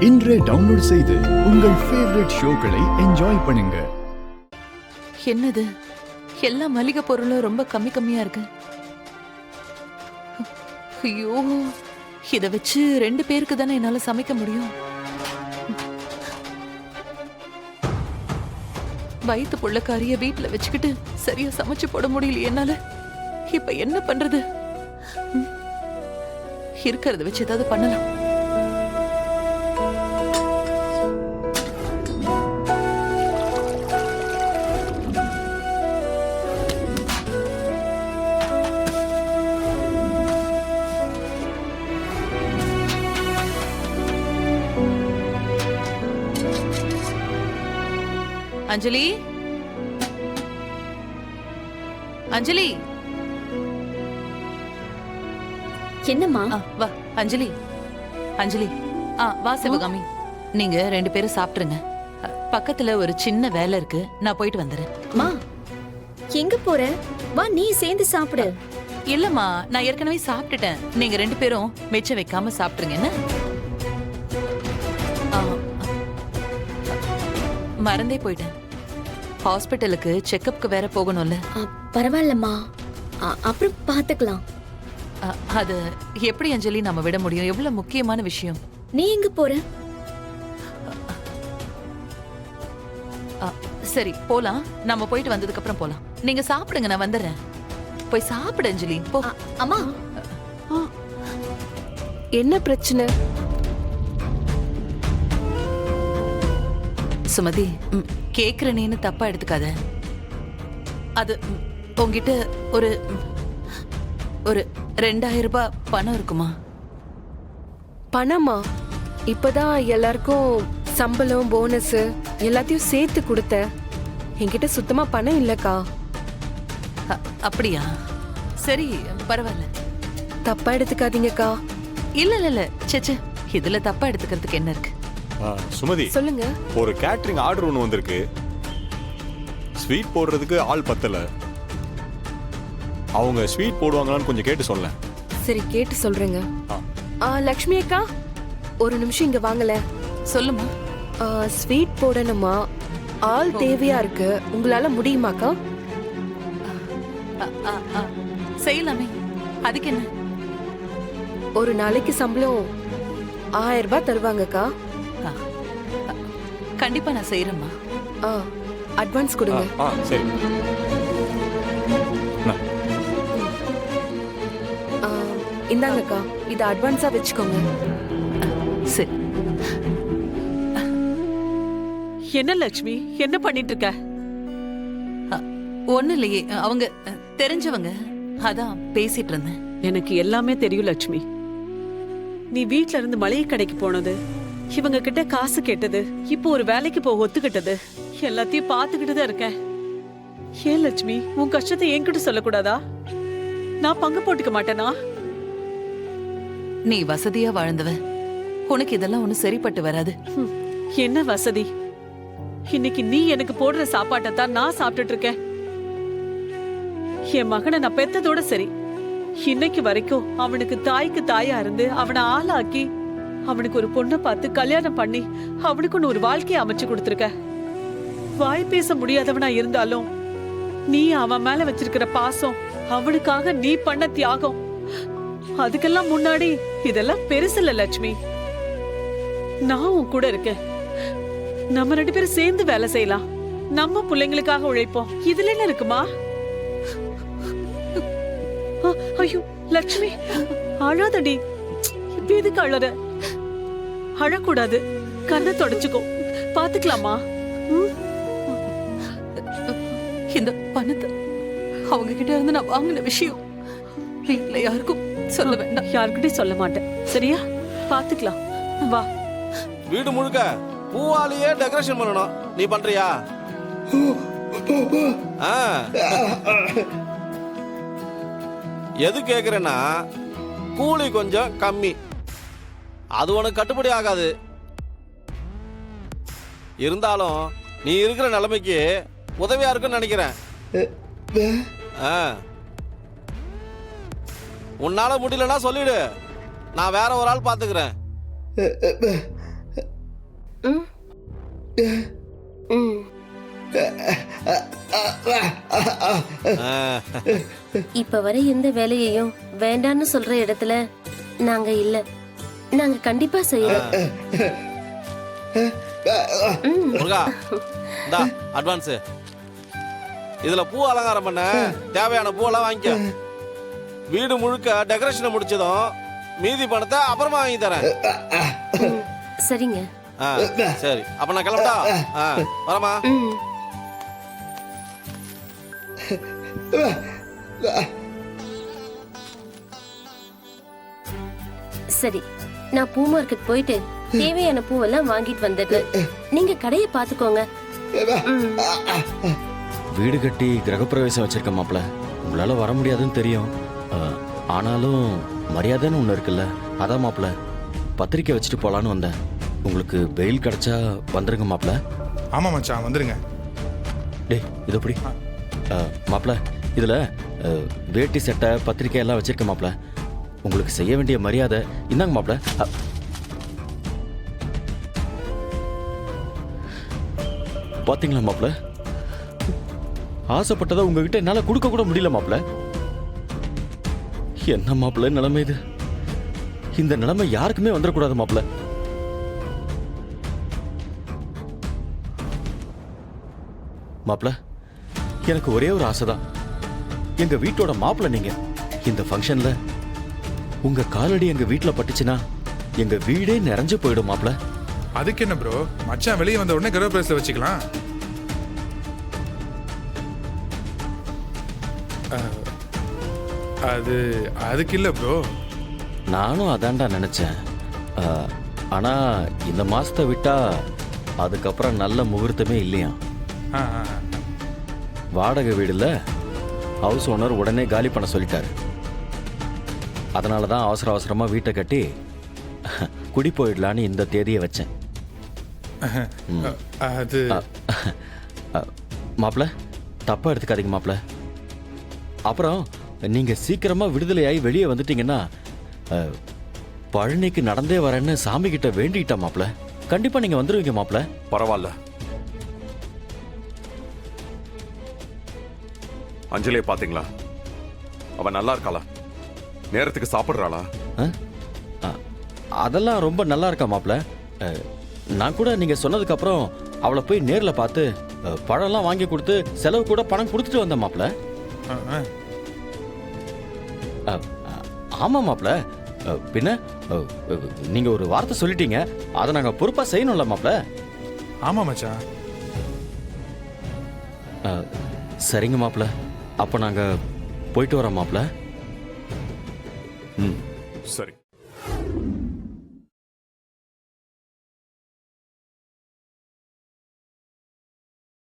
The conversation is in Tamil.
இன்றே டவுன்லோட் செய்து உங்கள் ஃபேவரட் ஷோக்களை என்ஜாய் பண்ணுங்க. என்னது, எல்லா மளிகை பொருளும் ரொம்ப கம்மியா இருக்கு. ஐயோ, இத வச்சு 2 பேருக்கு தானே என்னால சமைக்க முடியும். வயிற்று புள்ளக்காரிய வீட்டுல வச்சுக்கிட்டு சரியா சமைச்சு போட முடியல என்னால. இப்ப என்ன பண்றது? இருக்கிறத வச்சு ஏதாவது பண்ணலாம். அஞ்சலி, அஞ்சலி, என்னம்மா? வா அஞ்சலி, அஞ்சலி, வா சிவகாமி. நீங்க 2 பேரும் சாப்பிட்டுருங்க. பக்கத்துல ஒரு சின்ன வேலை இருக்கு, நான் போயிட்டு வந்துடுறேன். மா, எங்க போற? வா, நீ சேர்ந்து சாப்பிடு. இல்லம்மா, நான் ஏற்கனவே சாப்பிட்டுட்டேன். நீங்க 2 பேரும் மிச்சம் வைக்காம சாப்பிட்டுருங்க. என்ன? மறந்தே போயிட்டேன். ஹாஸ்பிட்டலுக்கு செக்கப்க்கு வேற போகணும்ல. பரவாயில்லம்மா, அப்புறம் பாத்துக்கலாம். அது எப்படி அஞ்சலி நம்ம விட முடியும்? எவ்வளவு முக்கியமான விஷயம். நீ எங்க போற? சரி, போலாம். நம்ம போயிட்டு வந்ததுக்கு அப்புறம் போலாம். நீங்க சாப்பிடுங்க, நான் வந்துடுறேன். போய் சாப்பிடு அஞ்சலி, போ. அம்மா, என்ன பிரச்சனை? சுமதி, கேக்குறனேன்னு தப்பா எடுத்துக்காத. அது உங்ககிட்ட ஒரு 2000 ரூபாய் பணம் இருக்குமா? பணமா? இப்பதான் எல்லாருக்கும் சம்பளம், போனஸ் எல்லாத்தையும் சேர்த்து கொடுத்த. என்கிட்ட சுத்தமா பணம் இல்லக்கா. அப்படியா? சரி, பரவாயில்ல. தப்பா எடுத்துக்காதீங்கக்கா. இல்ல இல்ல இல்ல, சேச்சே, இதுல தப்பா எடுத்துக்கிறதுக்கு என்ன இருக்கு? சுமதி, சொல்லுங்க. ஒரு கேட்டரிங் ஆர்டர் ஒன்று வந்திருக்கு. ஸ்வீட் போடுறதுக்கு ஆள் பத்தல. அவங்க ஸ்வீட் போடுவாங்களான்னு கொஞ்சம் கேட்டு சொல்ல. சரி, கேட்டு சொல்றேங்க. லக்ஷ்மி அக்கா, ஒரு நிமிஷம் இங்க வாங்கல. சொல்லுமா. ஸ்வீட் போடணுமா? ஆள் தேவையா இருக்கு. உங்களால முடியுமாக்கா? செய்யலாமே, அதுக்கு என்ன? ஒரு நாளைக்கு சம்பளம் 1000 ரூபாய் தருவாங்கக்கா. கண்டிப்பா நான் செய்யறேம்மா. அட்வான்ஸ் கொடுங்க. சரி. இந்தாங்கக்கா, இத அட்வான்ஸா வச்சுக்கோங்க. சரி. என்ன லட்சுமி, என்ன பண்ணிட்டு இருக்க? ஒண்ணு இல்லையே, அவங்க தெரிஞ்சவங்க, அதான் பேசிட்டு இருந்தேன். எனக்கு எல்லாமே தெரியும் லட்சுமி. நீ வீட்ல இருந்து மளிகை கடைக்கு போனது, இவங்க கிட்ட காசு கேட்டது, இப்போ ஒரு வேலைக்கு போக ஒத்துக்கிட்டது, எல்லாத்தையும் பாத்துக்கிட்டு தான் இருக்கேன். ஏன் லட்சுமி, உன் கஷ்டத்தை என்கிட்ட சொல்லக்கூடாதா? நான் பங்கு போட்டுக்க மாட்டேனா? நீ வசதியா வாழ்ந்தவ, உனக்கு இதெல்லாம் ஒண்ணு சரிப்பட்டு வராது. என்ன வசதி? இன்னைக்கு நீ எனக்கு போடுற சாப்பாட்டை தான் நான் சாப்பிட்டுட்டு இருக்கேன். என் மகனை நான் பெத்ததோட சரி, இன்னைக்கு வரைக்கும் அவனுக்கு தாய்க்கு தாயா இருந்து அவனை ஆளாக்கி அவனுக்கு ஒரு பொண்ணை பார்த்து கல்யாணம் பண்ணி அவனுக்கு ஒரு வாழ்க்கையை அமைச்சு கொடுத்துருக்க. வாய் பேச முடியாதவனா இருந்தாலும் நீ அவன் மேல வச்சிருக்கிற பாசம், அவனுக்காக நீ பண்ண தியாகம், அதுக்கெல்லாம் முன்னாடி இதெல்லாம் பெருசில்ல லட்சுமி. நான் உன் கூட இருக்கேன். நம்ம 2 பேரும் சேர்ந்து வேலை செய்யலாம். நம்ம பிள்ளைங்களுக்காக உழைப்போம். இதுல என்ன இருக்குமா? ஐயோ லட்சுமி, அழாதடி. இப்ப எதுக்கு அழற? அழக்கூடாது. கண்ணை தொடச்சுக்கோ. பாத்துக்கலாமா? இந்த பணத்தை அவங்க கிட்ட இருந்து நான் வாங்கின விஷயம் வீட்டுல யாருக்கும் சொல்ல வேண்டாம். யாருக்கிட்டையும் சொல்ல மாட்டேன், சரியா? பாத்துக்கலாம், வா. வீடு முழுக்க பூவாலேயே டெக்கரேஷன் பண்ணணும். நீ பண்றியா? எது கேக்குறேன்னா, கூலி கொஞ்சம் கம்மி, அது உனக்கு கட்டுப்படி ஆகாது. இருந்தாலும் நீ இருக்கிற நிலைமைக்கு உதவியா இருக்குன்னு நினைக்கிறேன். உன்னால முடியலன்னா சொல்லிடு, நான் வேற ஒரு ஆள் பாத்துக்கிறேன். ம் ம் இப்ப வரை எந்த வேலையையும் வேண்டான்னு சொல்ற இடத்துல நாங்க இல்ல. நாங்க கண்டிப்பா செய்யறோம். முருகா இந்தா அட்வான்ஸ். இதுல பூ அலங்காரம் பண்ண தேவையான பூவெல்லாம் வாங்கிக்க. வீடு முழுக்க டெக்கரேஷனை முடிச்சதும் மீதி பணத்தை அப்புறமா வாங்கி தரேன். ம், சரிங்க. ஆ, சரி அப்ப நான் கிளம்பட்டா? வரமா? ம் சரி, நான் பூ மார்க்கெட் போயிட்டு தேவையான பூவெல்லாம் வாங்கிட்டு வந்துடுறேன். நீங்க கடையை பாத்துக்கோங்க. ம். வீடு கட்டி கிரகப்பிரவேசம் வச்சிருக்க மாப்ள. உங்களால வர முடியாதுன்னு தெரியும். ஆனாலும் மரியாதைன்னு ஒன்று இருக்குல்ல, அதான் மாப்ள பத்திரிக்கை வச்சுட்டு போலான்னு வந்தேன். உங்களுக்கு பெயில் கிடைச்சா வந்துருங்க மாப்ள. ஆமா மச்சான், வந்துருங்க. டேய் இது எப்படி மாப்ள? இதுல வேட்டி சட்டை பத்திரிக்கை எல்லாம் வச்சிருக்க மாப்ள. உங்களுக்கு செய்ய வேண்டிய மரியாதை இந்தாங்க மாப்ள. பாத்தீங்களா மாப்ள, ஆசைப்பட்டதை உங்ககிட்ட என்னால கொடுக்க கூட முடியல மாப்ள. என்ன மாப்ள நிலைமை இது? இந்த நிலைமை யாருக்குமே வந்துடக்கூடாது மாப்ள. மாப்ள எனக்கு ஒரே ஒரு ஆசைதான். எங்க வீட்டோட மாப்பிள்ள நீங்க. இந்த ஃபங்க்ஷன்ல உங்க காலடி எங்க வீட்டுல பட்டுச்சுன்னா எங்க வீடே நிறைஞ்சு போயிடும் மாப்ள. அதுக்கு என்ன ப்ரோ, மச்சான் வெளியே வந்த உடனே கிரகப்பிரவேசத்துல வச்சுக்கலாம். அதுக்கு இல்ல ப்ரோ. நானும் அதான்டா நினைச்சேன். ஆனா இந்த மாசத்தை விட்டா அதுக்கப்புறம் நல்ல முகூர்த்தமே இல்லையா. வாடகை வீடுல ஹவுஸ் ஓனர் உடனே காலி பண்ண சொல்லிட்டாரு. அதனால தான் அவசர அவசரமா வீட்டை கட்டி குடி போயிடலான்னு இந்த தேதியை வச்சேன். அது மாப்ள தப்பா எடுத்துக்காதீங்க மாப்ள. அப்புறம் நீங்க சீக்கிரமா விடுதலையாகி வெளியே வந்துட்டீங்கன்னா பழனிக்கு நடந்தே வரேன்னு சாமி கிட்ட வேண்டிட்டா மாப்ள. கண்டிப்பா நீங்க வந்துருவீங்க மாப்ள. பரவாயில்ல. அஞ்சலியை பாத்தீங்களா? அவ நல்லா இருக்காளா? நேரத்துக்கு சாப்பிடுறாளா? அதெல்லாம் ரொம்ப நல்லா இருக்கா மாப்ள. நான் கூட நீங்க சொன்னதுக்கு அப்புறம் அவளை போய் நேர்ல பார்த்து பழம்லாம் வாங்கி கொடுத்து செலவு கூட பணம் கொடுத்துட்டு வந்தேன் மாப்ள. ஆமா மாப்ள. பின்ன நீங்க ஒரு வார்த்தை சொல்லிட்டீங்க, அதை நாங்க பொறுப்பா செய்யணும்ல மாப்ள. ஆமா மச்சான். சரிங்க மாப்ள, அப்ப நாங்க போயிட்டு வரோம் மாப்ள. சரி.